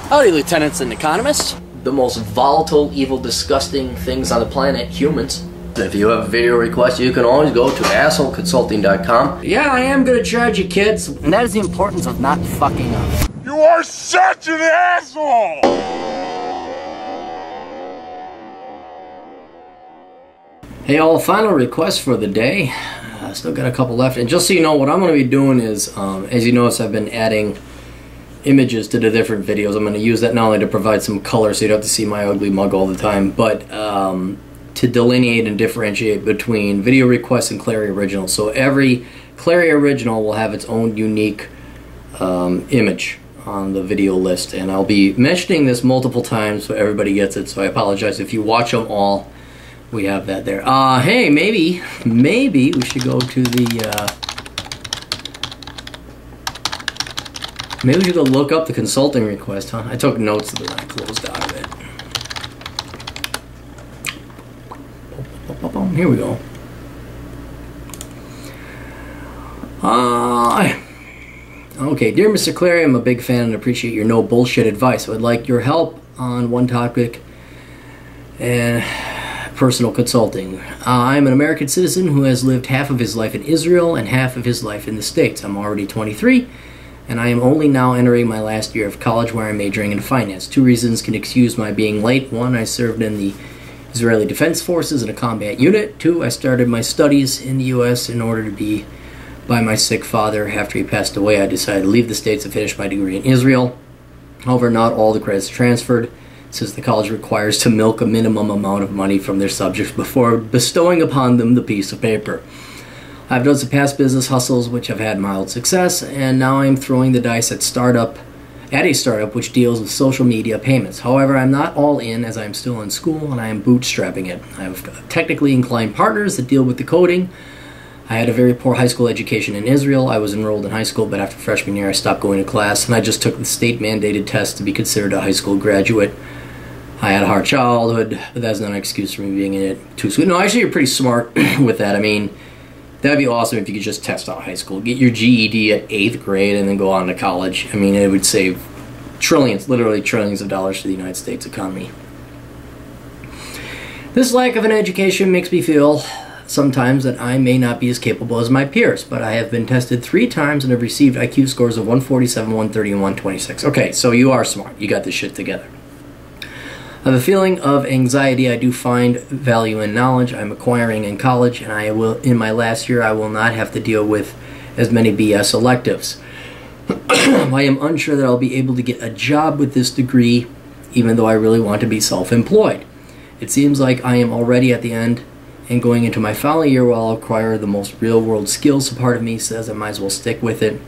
Howdy, lieutenants and economists. The most volatile, evil, disgusting things on the planet, humans. If you have a video request, you can always go to assholeconsulting.com. Yeah, I am gonna charge you, kids. And that is the importance of not fucking up. You are such an asshole! Hey all, final request for the day. Still got a couple left. And just so you know, what I'm going to be doing is, as you notice, I've been adding images to the different videos. I'm going to use that not only to provide some color so you don't have to see my ugly mug all the time, but to delineate and differentiate between video requests and Clary Original. So every Clary Original will have its own unique image on the video list. And I'll be mentioning this multiple times so everybody gets it. So I apologize if you watch them all. We have that there. Hey, maybe we should go to the, maybe we should go look up the consulting request, huh? I took notes when I closed out of it. Here we go. Okay, dear Mr. Clary, I'm a big fan and appreciate your no bullshit advice. I would like your help on one topic and personal consulting. I'm an American citizen who has lived half of his life in Israel and half of his life in the States. I'm already 23, and I am only now entering my last year of college where I'm majoring in finance. 2 reasons can excuse my being late. 1, I served in the Israeli Defense Forces in a combat unit. 2, I started my studies in the U.S. in order to be by my sick father. After he passed away, I decided to leave the States and finish my degree in Israel. However, not all the credits transferred, since the college requires to milk a minimum amount of money from their subjects before bestowing upon them the piece of paper. I've done some past business hustles which have had mild success, and now I'm throwing the dice at a startup which deals with social media payments. However, I'm not all in as I'm still in school and I am bootstrapping it. I have technically inclined partners that deal with the coding. I had a very poor high school education in Israel. I was enrolled in high school, but after freshman year I stopped going to class, and I just took the state-mandated test to be considered a high school graduate. I had a hard childhood, but that's not an excuse for me being in it too soon. No, actually, you're pretty smart with that. I mean, that'd be awesome if you could just test out high school, get your GED at 8th grade, and then go on to college. I mean, it would save trillions, literally trillions of dollars to the United States economy. This lack of an education makes me feel sometimes that I may not be as capable as my peers, but I have been tested 3 times and have received IQ scores of 147, 130, and 126. Okay, so you are smart. You got this shit together. I have a feeling of anxiety. I do find value in knowledge I'm acquiring in college, and I will, in my last year, I will not have to deal with as many BS electives. I am unsure that I'll be able to get a job with this degree, even though I really want to be self-employed. It seems like I am already at the end and going into my final year while I'll acquire the most real-world skills. A part of me says I might as well stick with it.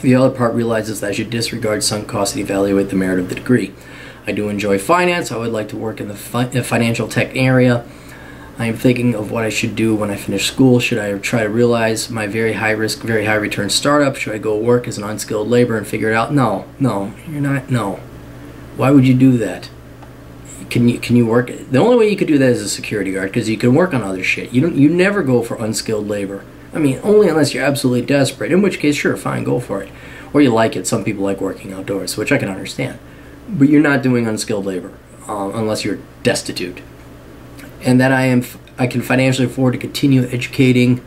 The other part realizes that I should disregard sunk costs and evaluate the merit of the degree. I do enjoy finance. I would like to work in the financial tech area. I am thinking of what I should do when I finish school. Should I try to realize my very high risk, very high return startup? Should I go work as an unskilled laborer and figure it out? No, you're not. No. Why would you do that? Can you work? The only way you could do that is a security guard, because you can work on other shit. You never go for unskilled labor. I mean, only unless you're absolutely desperate. In which case, sure, fine, go for it. Or you like it. Some people like working outdoors, which I can understand. But you're not doing unskilled labor unless you're destitute. And that I can financially afford to continue educating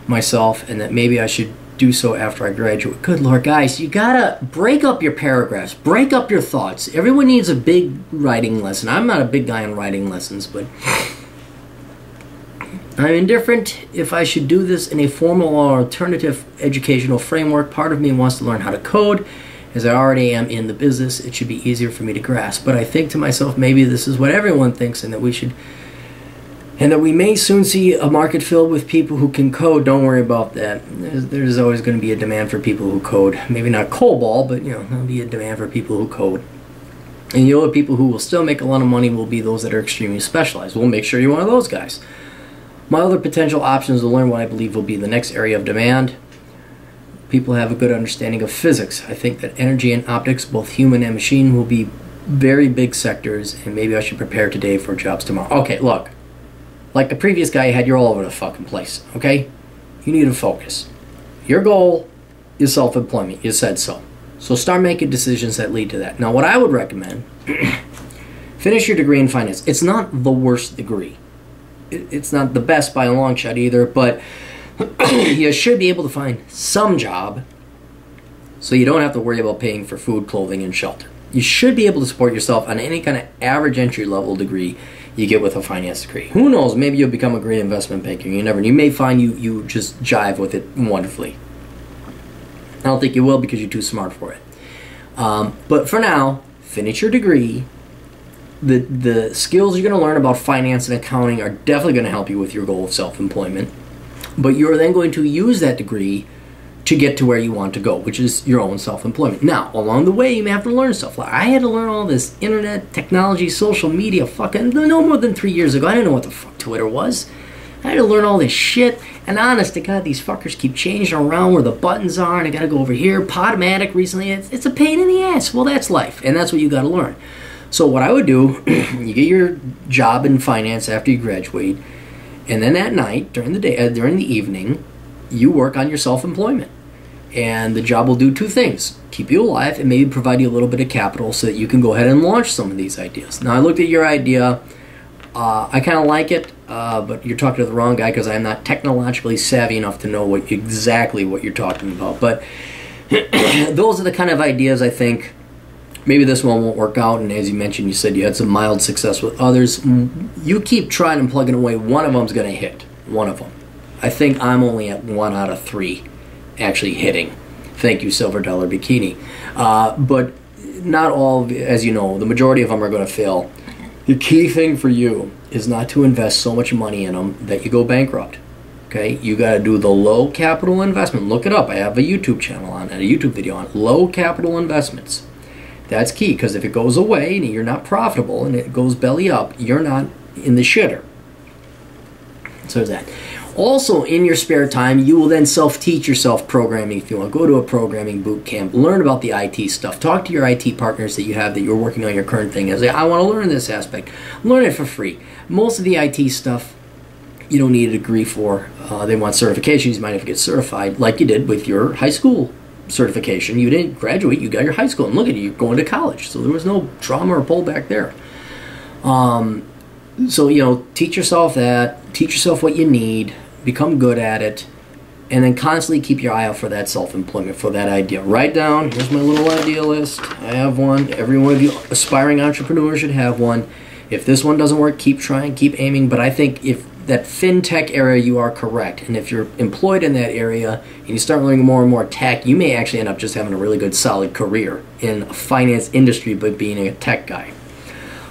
myself, and that maybe I should do so after I graduate. Good Lord, guys, you gotta break up your paragraphs, break up your thoughts. Everyone needs a big writing lesson. I'm not a big guy on writing lessons, but I'm indifferent if I should do this in a formal or alternative educational framework. Part of me wants to learn how to code. As I already am in the business, it should be easier for me to grasp. But I think to myself, maybe this is what everyone thinks, and that we may soon see a market filled with people who can code. Don't worry about that. There's always going to be a demand for people who code. Maybe not COBOL, but there'll be a demand for people who code. And the other people who will still make a lot of money will be those that are extremely specialized. We'll make sure you're one of those guys. My other potential options to learn what I believe will be the next area of demand. People have a good understanding of physics. I think that energy and optics, both human and machine, will be very big sectors, and maybe I should prepare today for jobs tomorrow. Okay, look. Like the previous guy you had, you're all over the fucking place, okay? You need to focus. Your goal is self-employment. You said so. So start making decisions that lead to that. Now, what I would recommend, finish your degree in finance. It's not the worst degree. It's not the best by a long shot either, but you should be able to find some job so you don't have to worry about paying for food, clothing, and shelter. You should be able to support yourself on any kind of average entry-level degree you get with a finance degree. Who knows? Maybe you'll become a great investment banker. You never know. You may find you just jive with it wonderfully. I don't think you will because you're too smart for it. But for now, finish your degree. The skills you're going to learn about finance and accounting are definitely going to help you with your goal of self-employment. But you're then going to use that degree to get to where you want to go, which is your own self-employment. Now, along the way, you may have to learn stuff. Like I had to learn all this internet, technology, social media, fucking no more than 3 years ago. I didn't know what the fuck Twitter was. I had to learn all this shit. And honest to God, these fuckers keep changing around where the buttons are, and I gotta go over here. Podomatic recently, it's a pain in the ass. Well, that's life, and that's what you gotta learn. So what I would do, you get your job in finance after you graduate, and then at night, during the day, during the evening, you work on your self-employment. And the job will do two things: keep you alive and maybe provide you a little bit of capital so that you can go ahead and launch some of these ideas. Now, I looked at your idea. I kind of like it, but you're talking to the wrong guy because I'm not technologically savvy enough to know exactly what you're talking about. But those are the kind of ideas I think. Maybe this one won't work out, and as you mentioned, you said you had some mild success with others. You keep trying and plugging away, one of them's going to hit. One of them. I think I'm only at 1 out of 3 actually hitting. Thank you, Silver Dollar Bikini. But not all, as you know, the majority of them are going to fail. The key thing for you is not to invest so much money in them that you go bankrupt. Okay? You got to do the low capital investment. Look it up. I have a YouTube channel on it, a YouTube video on it. Low capital investments. That's key, because if it goes away and you're not profitable and it goes belly up, you're not in the shitter. So there's that. Also, in your spare time, you will then self-teach yourself programming if you want. Go to a programming boot camp. Learn about the IT stuff. Talk to your IT partners that you have that you're working on your current thing. And say, I want to learn this aspect. Learn it for free. Most of the IT stuff you don't need a degree for. They want certifications. You might have to get certified like you did with your high school certification. You didn't graduate. You got your high school. And look at you. You're going to college. So there was no trauma or pullback there. So, you know, teach yourself that. Teach yourself what you need. Become good at it. And then constantly keep your eye out for that self-employment, for that idea. Write down, here's my little idea list. I have one. Every one of you aspiring entrepreneurs should have one. If this one doesn't work, keep trying, keep aiming. But I think if that fintech area, you are correct. And if you're employed in that area and you start learning more and more tech, you may actually end up just having a really good, solid career in a finance industry, but being a tech guy.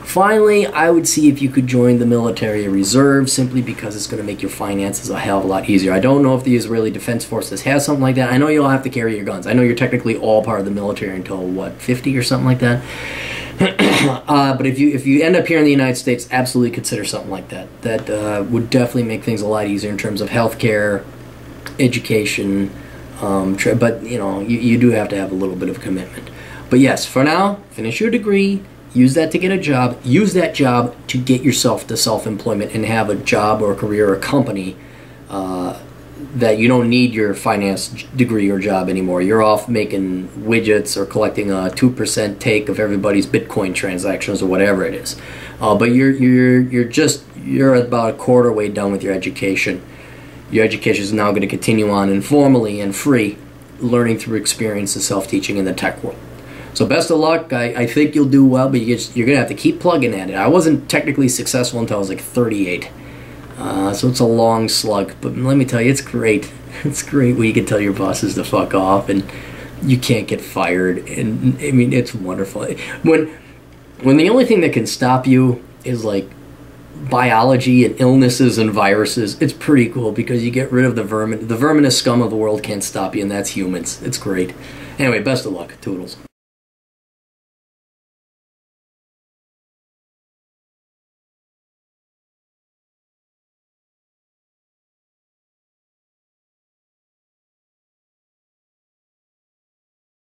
Finally, I would see if you could join the military reserve, simply because it's going to make your finances a hell of a lot easier. I don't know if the Israeli Defense Forces has something like that. I know you'll have to carry your guns. I know you're technically all part of the military until, what, 50 or something like that? But if you end up here in the United States, absolutely consider something like that. That would definitely make things a lot easier in terms of healthcare, education, but you know, you do have to have a little bit of commitment. But yes, for now, finish your degree. Use that to get a job. Use that job to get yourself to self-employment and have a job or a career or a company that you don't need your finance degree or job anymore. You're off making widgets or collecting a 2% take of everybody's Bitcoin transactions or whatever it is. But you're about a quarter way done with your education. Your education is now going to continue on informally and free, learning through experience and self-teaching in the tech world. So best of luck. I think you'll do well, but you're going to have to keep plugging at it. I wasn't technically successful until I was like 38. So it's a long slug. But let me tell you, it's great. It's great when you can tell your bosses to fuck off and you can't get fired. And I mean, it's wonderful. When the only thing that can stop you is like biology and illnesses and viruses, it's pretty cool because you get rid of the vermin. The verminous scum of the world can't stop you, and that's humans. It's great. Anyway, best of luck. Toodles.